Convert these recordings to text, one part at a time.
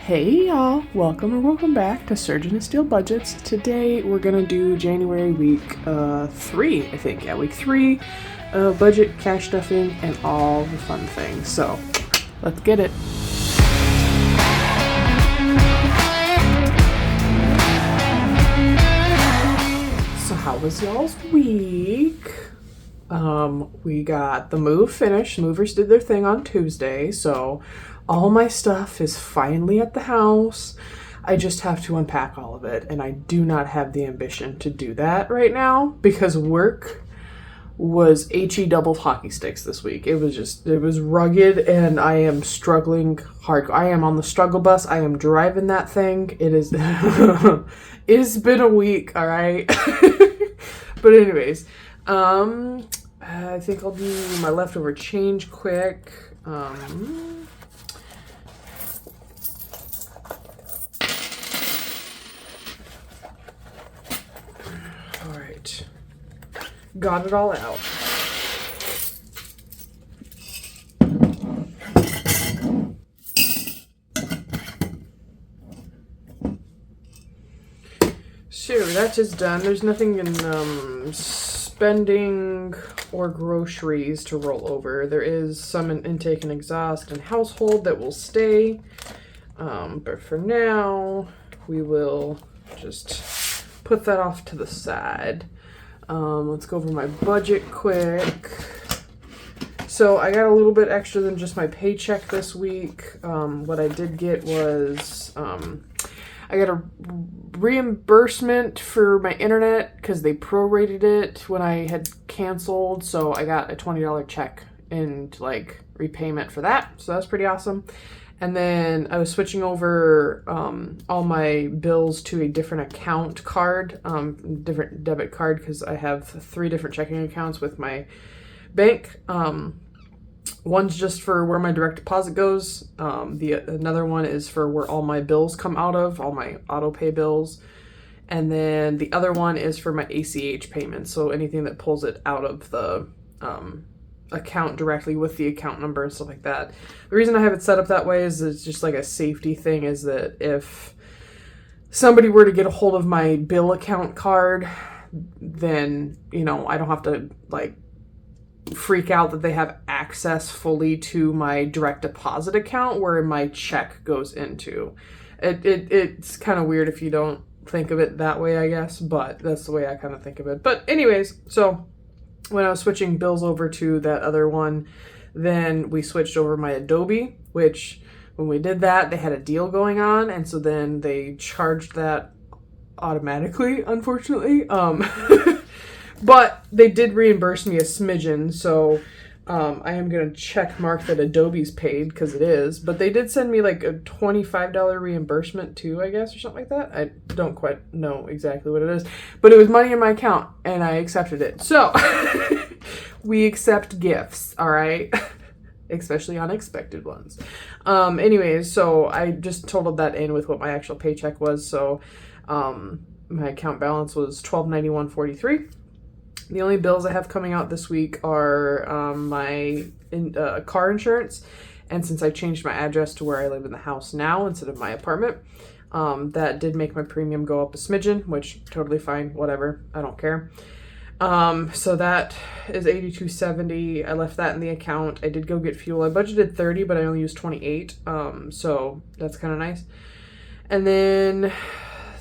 Hey y'all, welcome back to Surgeon of Steel Budgets. Today we're gonna do January week 3, I think. Yeah, week 3, budget, cash stuffing, and all the fun things. So, let's get it. So how was y'all's week? We got the move finished. Movers did their thing on Tuesday, so all my stuff is finally at the house. I just have to unpack all of it, and I do not have the ambition to do that right now because work was HE double hockey sticks this week. It was rugged, and I am struggling hard. I am on the struggle bus. I am driving that thing. It is, it's been a week, all right? But anyways, I think I'll do my leftover change quick. All right. Got it all out. So that's just done. There's nothing in spending or groceries to roll over. There is some in intake and exhaust and household that will stay. But for now, we will just put that off to the side. Let's go over my budget quick. So I got a little bit extra than just my paycheck this week. What I did get was I got a reimbursement for my internet because they prorated it when I had canceled. So I got a $20 check and like repayment for that. So that's pretty awesome. And then I was switching over all my bills to a different account card, different debit card, because I have 3 different checking accounts with my bank. One's just for where my direct deposit goes. Another one is for where all my bills come out of, all my auto pay bills. And then the other one is for my ACH payments. So anything that pulls it out of the account directly with the account number and stuff like that. The reason I have it set up that way is it's just like a safety thing, is that if somebody were to get a hold of my bill account card, then, you know, I don't have to like freak out that they have access fully to my direct deposit account where my check goes into. It's kind of weird if you don't think of it that way, I guess, but that's the way I kind of think of it. But anyways, so when I was switching bills over to that other one, then we switched over my Adobe, which when we did that, they had a deal going on, and so then they charged that automatically, unfortunately. But they did reimburse me a smidgen, so I am going to check mark that Adobe's paid, because it is. But they did send me like a $25 reimbursement too, I guess, or something like that. I don't quite know exactly what it is. But it was money in my account, and I accepted it. So, we accept gifts, all right? Especially unexpected ones. Anyways, so I just totaled that in with what my actual paycheck was. So, my account balance was $1291.43. The only bills I have coming out this week are my car insurance, and since I changed my address to where I live in the house now instead of my apartment, that did make my premium go up a smidgen, which totally fine, whatever, I don't care. So that is $82.70. I left that in the account. I did go get fuel. I budgeted $30, but I only used $28, so that's kind of nice. And then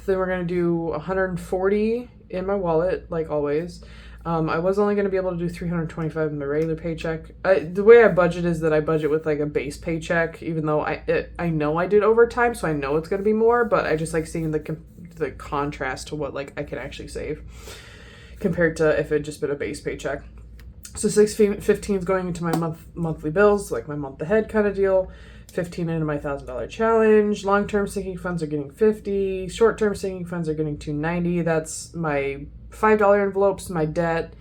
we're gonna do $140 in my wallet, like always. I was only going to be able to do $325 in the regular paycheck. The way I budget is that I budget with like a base paycheck, even though I know I did overtime, so I know it's going to be more, but I just like seeing the contrast to what like I can actually save compared to if it had just been a base paycheck. So $615 is going into my monthly bills, like my month ahead kind of deal. $15 into my $1,000 challenge. Long-term sinking funds are getting $50. Short-term sinking funds are getting $290. That's my $5 envelopes, my debt,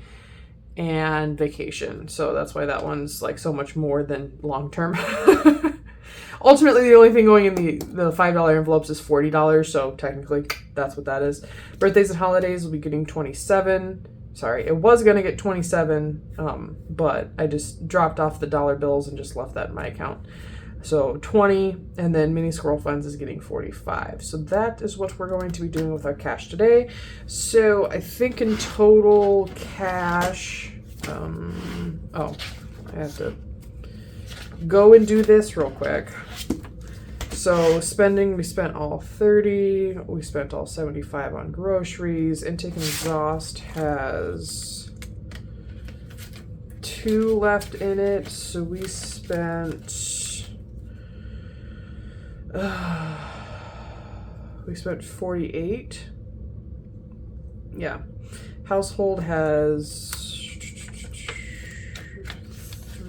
and vacation. So that's why that one's like so much more than long-term. Ultimately, the only thing going in the $5 envelopes is $40. So technically, that's what that is. Birthdays and holidays will be getting $27. Sorry, it was going to get $27, but I just dropped off the dollar bills and just left that in my account. So 20, and then Mini Squirrel Funds is getting 45. So that is what we're going to be doing with our cash today. So I think in total cash, oh, I have to go and do this real quick. So spending, we spent all 30, we spent all 75 on groceries. Intake and exhaust has 2 left in it, so we spent 48. Yeah. Household has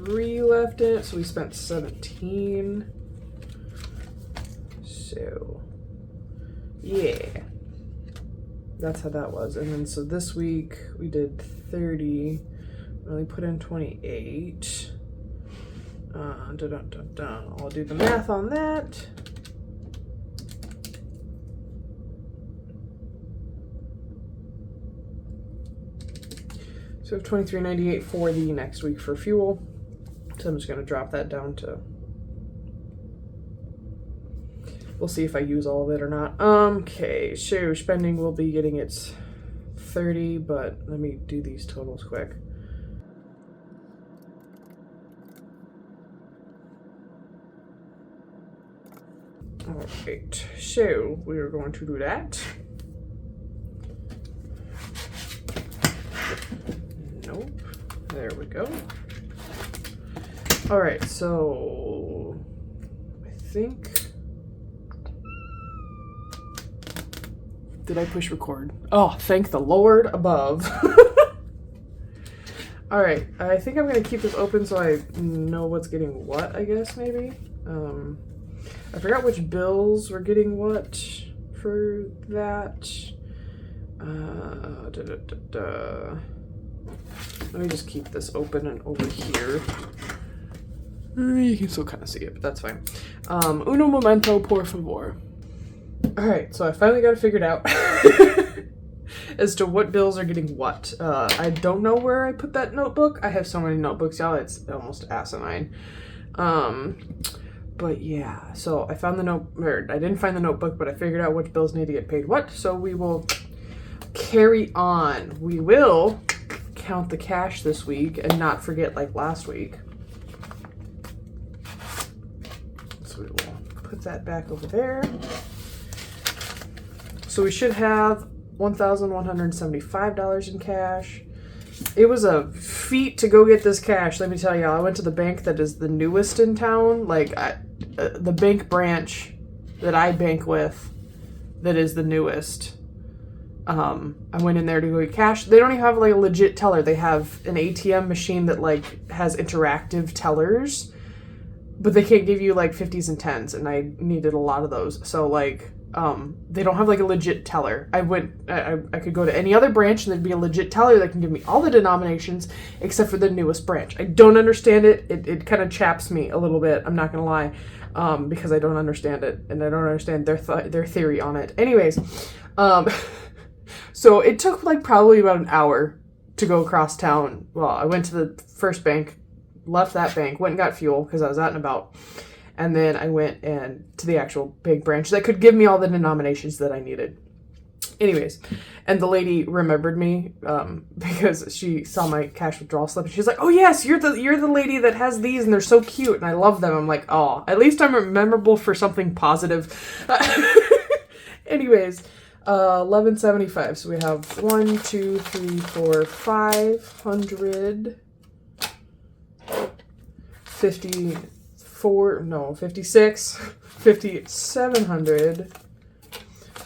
3 left in it, so we spent 17. So, yeah. That's how that was. And then, so this week we did 30. We only put in 28. I'll do the math on that. So $23.98 for the next week for fuel. So I'm just going to drop that down to, we'll see if I use all of it or not. Okay, so spending will be getting its 30, but let me do these totals quick. Alright, so we are going to do that. Nope. There we go. Alright, so I think, did I push record? Oh, thank the Lord above. Alright, I think I'm going to keep this open so I know what's getting what, I guess, maybe. I forgot which bills were getting what for that. Let me just keep this open and over here. You can still kind of see it, but that's fine. Uno momento, por favor. Alright, so I finally got it figured out as to what bills are getting what. I don't know where I put that notebook. I have so many notebooks, y'all, it's almost asinine. But yeah, so I found I didn't find the notebook, but I figured out which bills need to get paid what, so we will carry on. We will count the cash this week and not forget like last week. So we will put that back over there. So we should have $1,175 in cash. It was a feat to go get this cash, let me tell you. I went to the bank that is the newest in town, like the bank branch that I bank with that is the newest. I went in there to go get cash. They don't even have like a legit teller. They have an ATM machine that like has interactive tellers, but they can't give you like 50s and 10s, and I needed a lot of those. So like they don't have like a legit teller. I could go to any other branch and there'd be a legit teller that can give me all the denominations except for the newest branch. I don't understand it. It kind of chaps me a little bit, I'm not gonna lie, because I don't understand it and I don't understand their theory on it. Anyways, so it took like probably about an hour to go across town. Well, I went to the first bank, left that bank, went and got fuel because I was out and about. And then I went to the actual big branch that could give me all the denominations that I needed. Anyways, and the lady remembered me because she saw my cash withdrawal slip. And she's like, "Oh yes, you're the lady that has these, and they're so cute, and I love them." I'm like, "Oh, at least I'm memorable for something positive." Anyways, 1175. So we have 1, 2, 3, 4, 500, 56, 5700,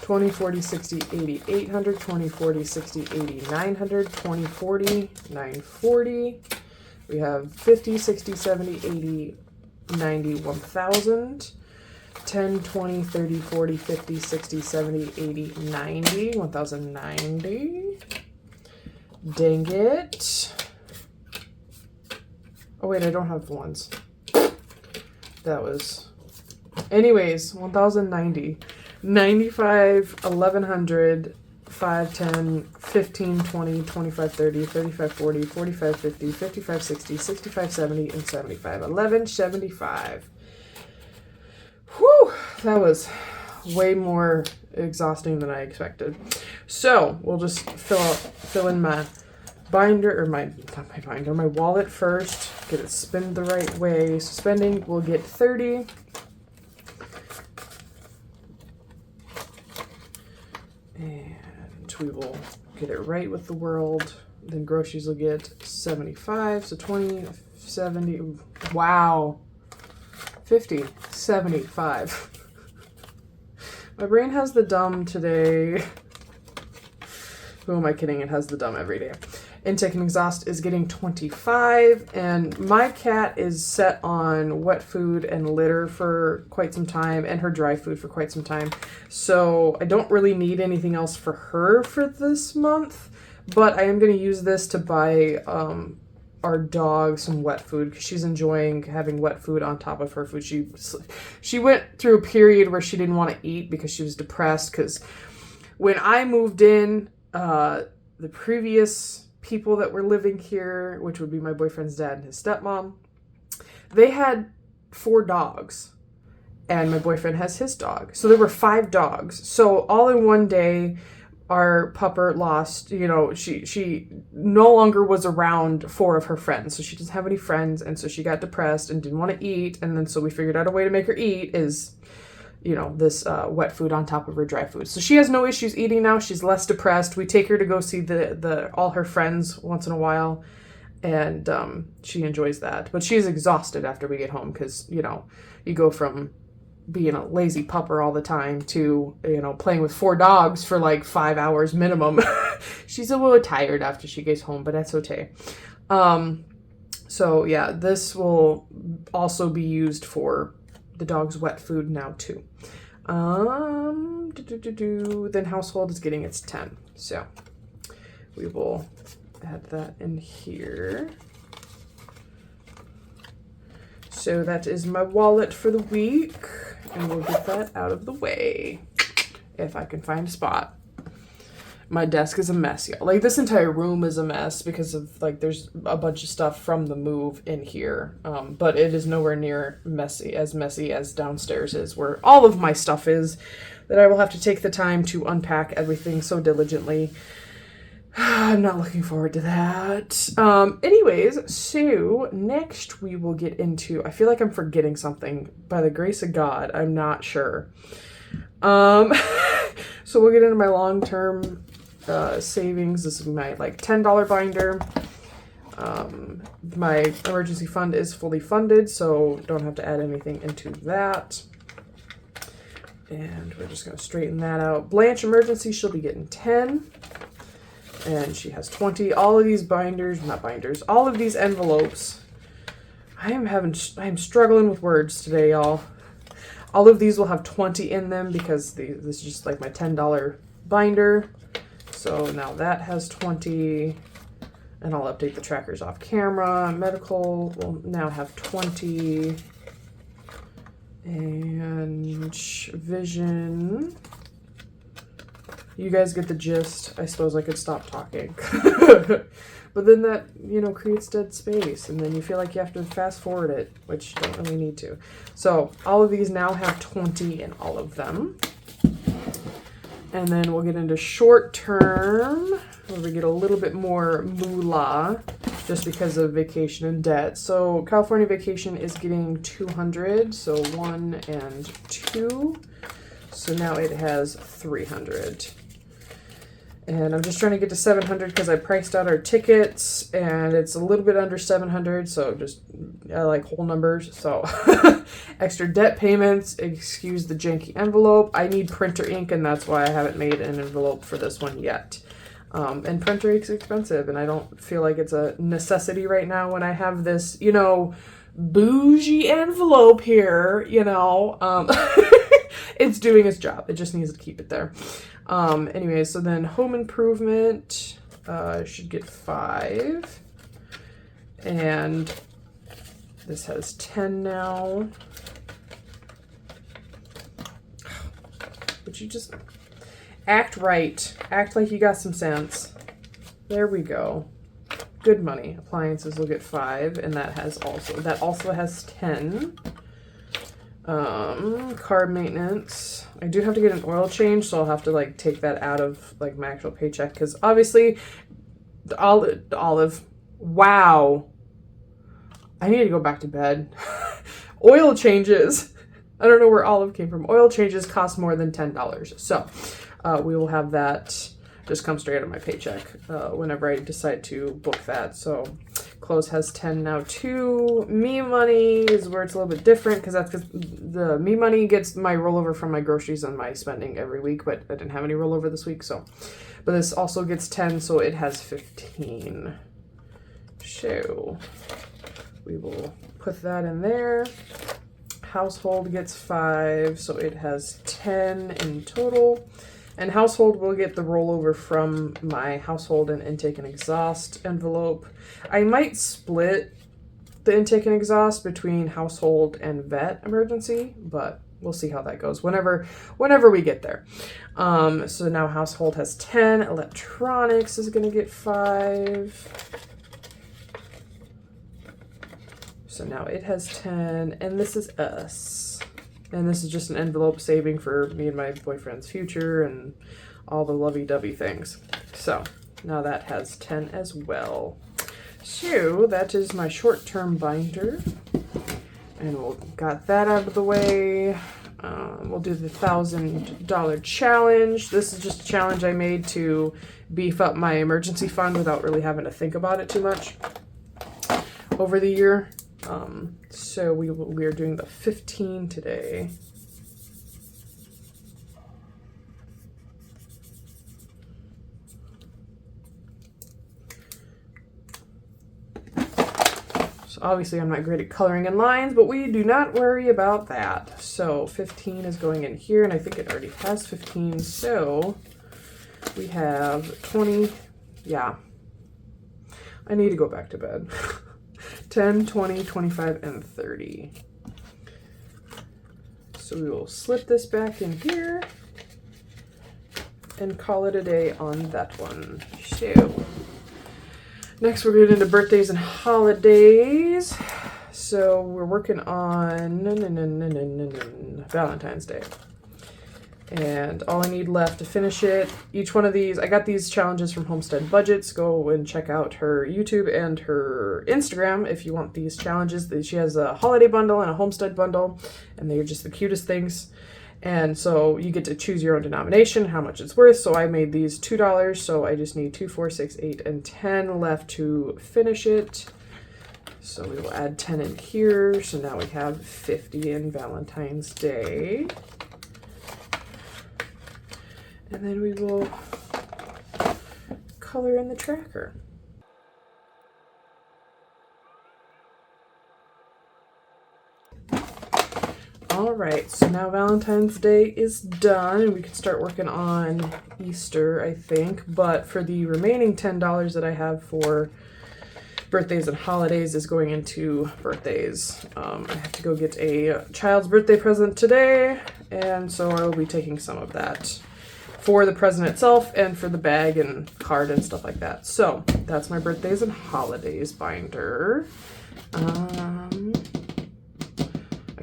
20, 40, 60, 80, 800, 20, 40, 60, 80, 900, 20, 40, 940. We have 50, 60, 70, 80, 90, 1000. 10, 20, 30, 40, 50, 60, 70, 80, 90, 1090. Dang it. Oh wait, I don't have ones. That was... Anyways, 1090. 95, 1100, 5, 10, 15, 20, 25, 30, 35, 40, 45, 50, 55, 60, 65, 70, and 75. 1175. Whew, that was way more exhausting than I expected. So we'll just fill in my binder, or not my binder, my wallet first. Get it spinned the right way. So spending, we'll get 30. And we will get it right with the world. Then groceries will get 75. So 20, 70. Wow. 50, 75. My brain has the dumb today. Who am I kidding? It has the dumb every day. Intake and exhaust is getting 25, and my cat is set on wet food and litter for quite some time, and her dry food for quite some time. So I don't really need anything else for her for this month, but I am going to use this to buy our dog some wet food because she's enjoying having wet food on top of her food. She went through a period where she didn't want to eat because she was depressed, because when I moved in, the previous people that were living here, which would be my boyfriend's dad and his stepmom, they had 4 dogs, and my boyfriend has his dog. So there were 5 dogs. So all in one day, our pupper lost, she no longer was around 4 of her friends. So she doesn't have any friends. And so she got depressed and didn't want to eat. And then so we figured out a way to make her eat is, this wet food on top of her dry food. So she has no issues eating now. She's less depressed. We take her to go see all her friends once in a while. And she enjoys that. But she's exhausted after we get home because, you go from being a lazy pupper all the time to, playing with 4 dogs for like 5 hours minimum. She's a little tired after she gets home, but that's okay. So yeah, this will also be used for the dog's wet food now too. Then household is getting its 10. So we will add that in here. So that is my wallet for the week, and we'll get that out of the way if I can find a spot. My desk is a mess, y'all. Like, this entire room is a mess because of, there's a bunch of stuff from the move in here. But it is nowhere near messy as downstairs is, where all of my stuff is, that I will have to take the time to unpack everything so diligently. I'm not looking forward to that. Anyways, so next we will get into, I feel like I'm forgetting something. By the grace of God, I'm not sure. So we'll get into my long-term savings. This is my $10 binder. My emergency fund is fully funded, so don't have to add anything into that. And we're just going to straighten that out. Blanche emergency, she'll be getting 10. And she has 20. All of these all of these envelopes. I am struggling with words today, y'all. All of these will have 20 in them because this is just my $10 binder. So now that has 20. And I'll update the trackers off camera. Medical will now have 20. And vision. You guys get the gist. I suppose I could stop talking. But then that, creates dead space. And then you feel like you have to fast forward it, which you don't really need to. So all of these now have 20 in all of them. And then we'll get into short term, where we get a little bit more moolah just because of vacation and debt. So California vacation is getting 200. So 1 and 2. So now it has 300. And I'm just trying to get to 700 because I priced out our tickets and it's a little bit under 700. So I like whole numbers. So extra debt payments, excuse the janky envelope. I need printer ink, and that's why I haven't made an envelope for this one yet. And printer ink's expensive, and I don't feel like it's a necessity right now when I have this, bougie envelope here, It's doing its job. It just needs to keep it there. Anyway, so then home improvement should get 5. And this has 10 now. But you just act right. Act like you got some sense. There we go. Good money. Appliances will get 5, and that also has 10. Car maintenance. I do have to get an oil change, so I'll have to like take that out of like my actual paycheck because obviously the olive. Wow. I need to go back to bed. Oil changes. I don't know where olive came from. Oil changes cost more than $10. So we will have that just come straight out of my paycheck whenever I decide to book that. So clothes has 10 now too. Me money is where it's a little bit different because the me money gets my rollover from my groceries and my spending every week, but I didn't have any rollover this week. So, but this also gets 10, so it has 15. So we will put that in there. Household gets 5, so it has 10 in total. And household will get the rollover from my household and intake and exhaust envelope. I might split the intake and exhaust between household and vet emergency, but we'll see how that goes whenever we get there. So now household has 10. Electronics is going to get 5. So now it has 10, and this is us. And this is just an envelope saving for me and my boyfriend's future and all the lovey-dovey things. So now that has 10 as well. So that is my short-term binder. And we'll got that out of the way. We'll do the $1,000 challenge. This is just a challenge I made to beef up my emergency fund without really having to think about it too much over the year. So we are doing the 15 today. So obviously I'm not great at coloring in lines, but we do not worry about that. So 15 is going in here, and I think it already has 15. So we have 20. Yeah. I need to go back to bed. 10, 20, 25, and 30. So we will slip this back in here and call it a day on that one. So next we're getting into birthdays and holidays. So we're working on Valentine's Day. And all I need left to finish it, each one of these, I got these challenges from Homestead Budgets. Go and check out her YouTube and her Instagram if you want these challenges. She has a holiday bundle and a homestead bundle, and they're just the cutest things. And so you get to choose your own denomination, how much it's worth. So I made these $2, so I just need 2, 4, 6, 8, and 10 left to finish it. So we will add 10 in here. So now we have 50 in Valentine's Day. And then we will color in the tracker. All right, so now Valentine's Day is done, and we can start working on Easter, I think. But for the remaining $10 that I have for birthdays and holidays is going into birthdays. I have to go get a child's birthday present today, and so I will be taking some of that for the present itself and for the bag and card and stuff like that. So that's my birthdays and holidays binder. I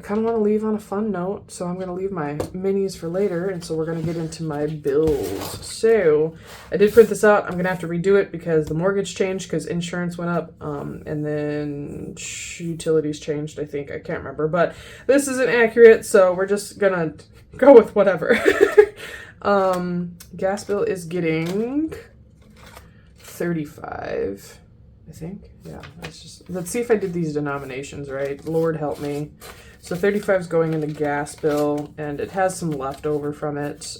kind of want to leave on a fun note, so I'm going to leave my minis for later, and so we're going to get into my bills. So I did print this out. I'm going to have to redo it because the mortgage changed because insurance went up, and then utilities changed, I think. I can't remember, but this isn't accurate, so we're just going to go with whatever. Gas bill is getting 35, I think. Yeah, let's see if I did these denominations right. Lord help me. So 35 is going in the gas bill, and it has some leftover from it.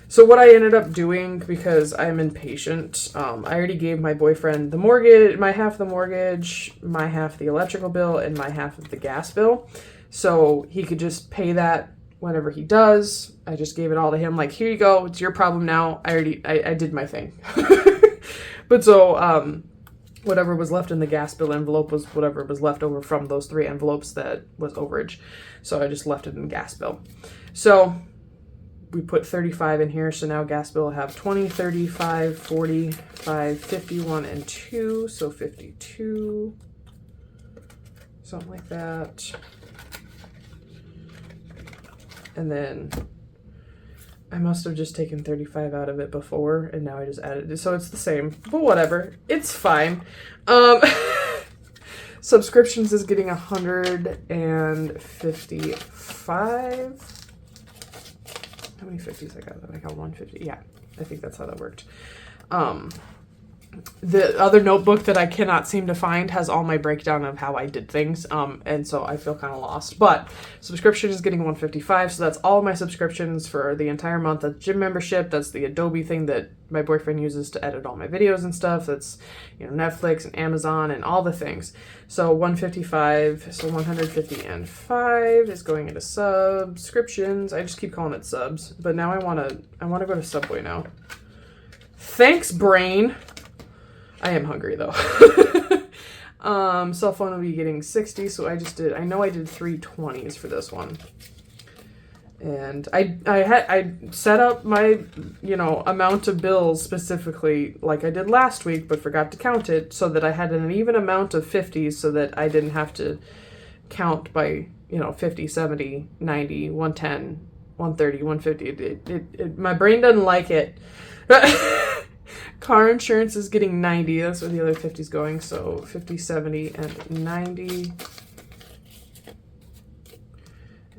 So what I ended up doing, because I'm impatient, I already gave my boyfriend the mortgage, my half of the mortgage, my half of the electrical bill, and my half of the gas bill. So he could just pay that whenever he does. I just gave it all to him, like, here you go, it's your problem now. I did my thing. But so whatever was left in the gas bill envelope was whatever was left over from those 3 envelopes that was overage. So I just left it in the gas bill. So we put 35 in here, so now gas bill will have 20, 35, 45, 51, and 2, so 52. Something like that. And then I must have just taken 35 out of it before, and now I just added it. So it's the same, but whatever. It's fine. Subscriptions is getting 155. How many 50s I got? I got 150. Yeah, I think that's how that worked. The other notebook that I cannot seem to find has all my breakdown of how I did things, and so I feel kind of lost. But subscription is getting 155, so that's all my subscriptions for the entire month. That's gym membership, that's the Adobe thing that my boyfriend uses to edit all my videos and stuff, that's, you know, Netflix and Amazon and all the things. So 155, so 155 is going into subscriptions. I just keep calling it subs, but now I want to go to Subway now. Thanks, brain. I am hungry though. Cell phone will be getting 60, so I know I did 320s for this one. And I set up my, you know, amount of bills specifically like I did last week, but forgot to count it, so that I had an even amount of 50s, so that I didn't have to count by, you know, 50, 70, 90, 110, 130, 150. My brain doesn't like it. Car insurance is getting 90. That's where the other 50 is going. So 50, 70, and 90.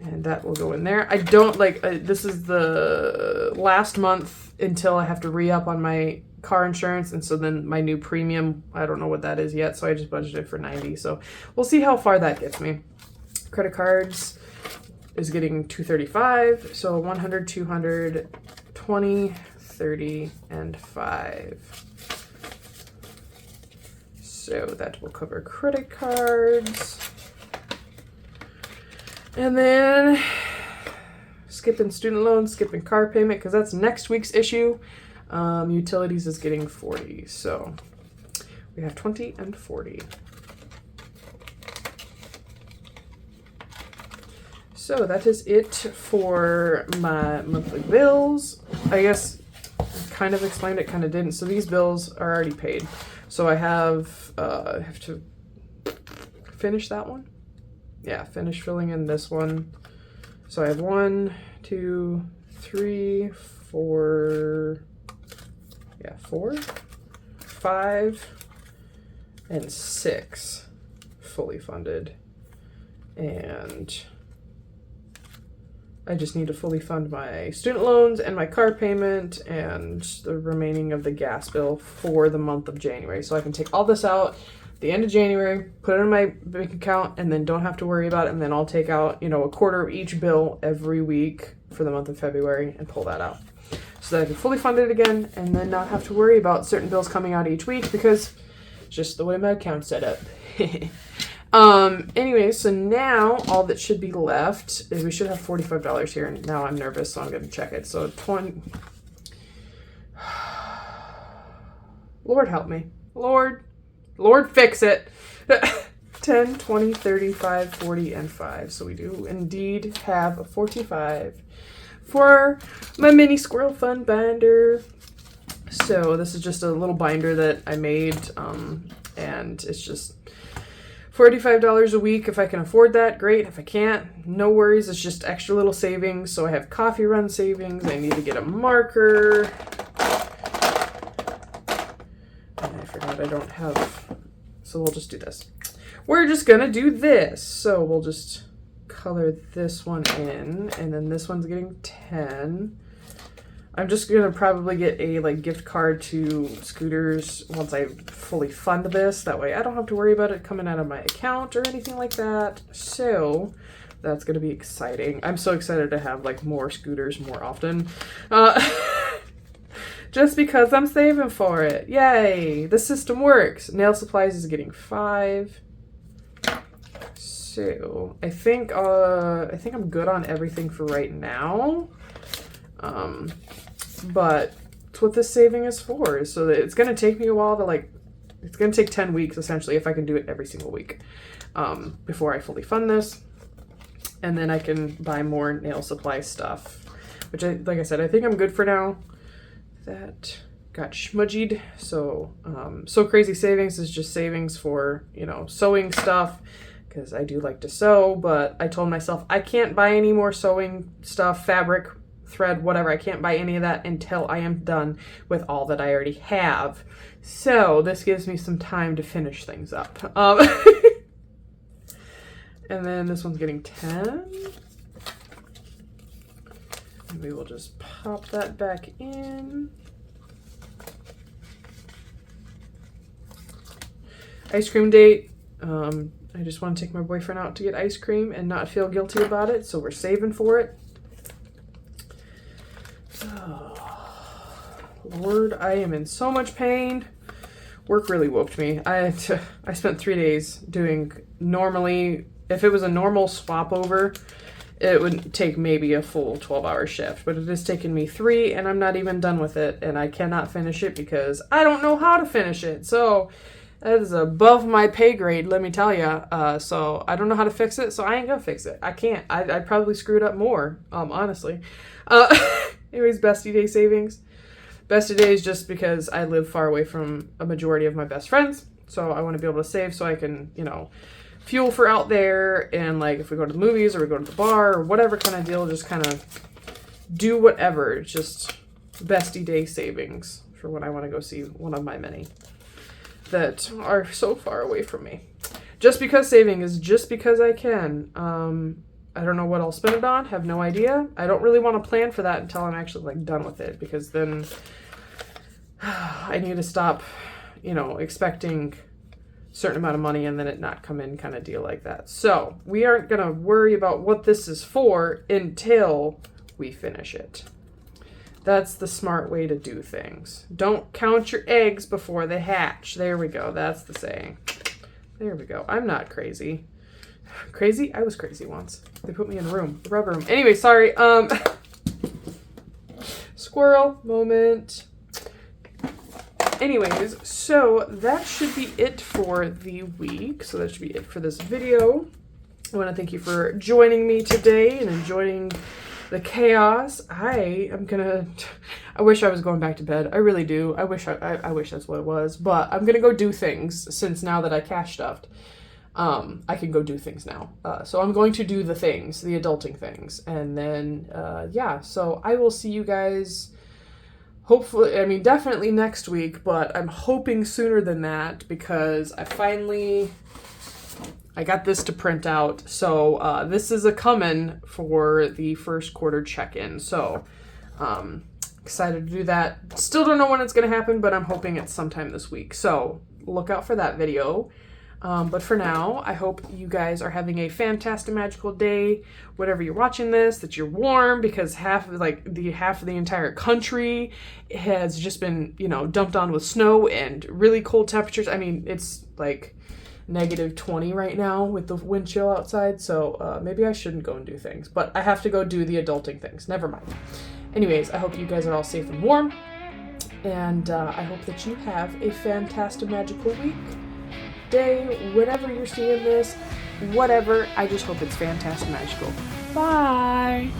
And that will go in there. I don't like, this is the last month until I have to re-up on my car insurance. And so then my new premium, I don't know what that is yet. So I just budgeted for 90. So we'll see how far that gets me. Credit cards is getting 235. So 100, 200, 20, 30, and 5. So that will cover credit cards. And then skipping student loans, skipping car payment, because that's next week's issue. Utilities is getting 40. So we have 20 and 40. So that is it for my monthly bills. I guess kind of explained it, kind of didn't. So these bills are already paid. So I have to finish that one. Yeah, finish filling in this one. So I have 1, 2, 3, 4, 4, 5, and 6 fully funded. And I just need to fully fund my student loans and my car payment and the remaining of the gas bill for the month of January. So I can take all this out at the end of January, put it in my bank account, and then don't have to worry about it. And then I'll take out, you know, a quarter of each bill every week for the month of February and pull that out, so that I can fully fund it again and then not have to worry about certain bills coming out each week, because it's just the way my account's set up. Anyway, so now all that should be left is we should have $45 here, and now I'm nervous, so I'm going to check it. So 20. Lord help me. Lord fix it. 10, 20, 35, 40, and 5. So we do indeed have 45 for my mini squirrel fun binder. So this is just a little binder that I made, and it's just $45 a week. If I can afford that, great. If I can't, no worries. It's just extra little savings. So I have coffee run savings. I need to get a marker. And I forgot I don't have, so we'll just do this. We're just gonna do this. So we'll just color this one in, and then this one's getting 10. I'm just gonna probably get a gift card to Scooters once I fully fund this. That way I don't have to worry about it coming out of my account or anything like that. So that's gonna be exciting. I'm so excited to have more Scooters more often. Just because I'm saving for it. Yay! The system works. Nail supplies is getting 5. So I think I'm good on everything for right now. But it's what this saving is for, so that it's going to take me a while to it's going to take 10 weeks essentially, if I can do it every single week, before I fully fund this. And then I can buy more nail supply stuff, which like I said, I think I'm good for now. That got smudged. So, So Crazy Savings is just savings for, sewing stuff, because I do like to sew, but I told myself I can't buy any more sewing stuff, fabric, thread, whatever. I can't buy any of that until I am done with all that I already have. So this gives me some time to finish things up. And then this one's getting 10. And we will just pop that back in. Ice cream date. I just want to take my boyfriend out to get ice cream and not feel guilty about it, so we're saving for it. Oh, Lord, I am in so much pain. Work really whooped me. I spent 3 days doing, normally, if it was a normal swap over, it would take maybe a full 12-hour shift, but it has taken me 3, and I'm not even done with it, and I cannot finish it because I don't know how to finish it. So that is above my pay grade, let me tell you. So I don't know how to fix it, so I ain't gonna fix it. I can't. I probably screwed up more, honestly. Anyways, bestie day savings. Bestie day is just because I live far away from a majority of my best friends, so I want to be able to save so I can, you know, fuel for out there, and like if we go to the movies or we go to the bar or whatever kind of deal, just kind of do whatever. It's just bestie day savings for when I want to go see one of my many that are so far away from me. Just because saving is just because I can. I don't know what I'll spend it on. Have no idea. I don't really want to plan for that until I'm actually like done with it, because then I need to stop, you know, expecting a certain amount of money and then it not come in kind of deal like that. So we aren't going to worry about what this is for until we finish it. That's the smart way to do things. Don't count your eggs before they hatch. There we go. That's the saying. There we go. I'm not crazy. Crazy? I was crazy once. They put me in a room, a rubber room. Anyway, sorry. Squirrel moment. Anyways, so that should be it for the week. So that should be it for this video. I want to thank you for joining me today and enjoying the chaos. I wish I was going back to bed. I really do. I wish that's what it was. But I'm gonna go do things, since now that I cash stuffed. I can go do things now. So I'm going to do the things, the adulting things. And then, yeah, so I will see you guys, hopefully, I mean, definitely next week, but I'm hoping sooner than that, because I got this to print out. So, this is a come-in for the first quarter check-in. So, excited to do that. Still don't know when it's going to happen, but I'm hoping it's sometime this week. So, look out for that video. But for now, I hope you guys are having a fantastimagical day, whatever you're watching this, that you're warm, because half of the entire country has just been, you know, dumped on with snow and really cold temperatures. I mean, it's like -20 right now with the wind chill outside, so maybe I shouldn't go and do things, but I have to go do the adulting things. Never mind. Anyways, I hope you guys are all safe and warm, and I hope that you have a fantastimagical week. Day, whenever you're seeing this, whatever. I just hope it's fantastimagical. Bye!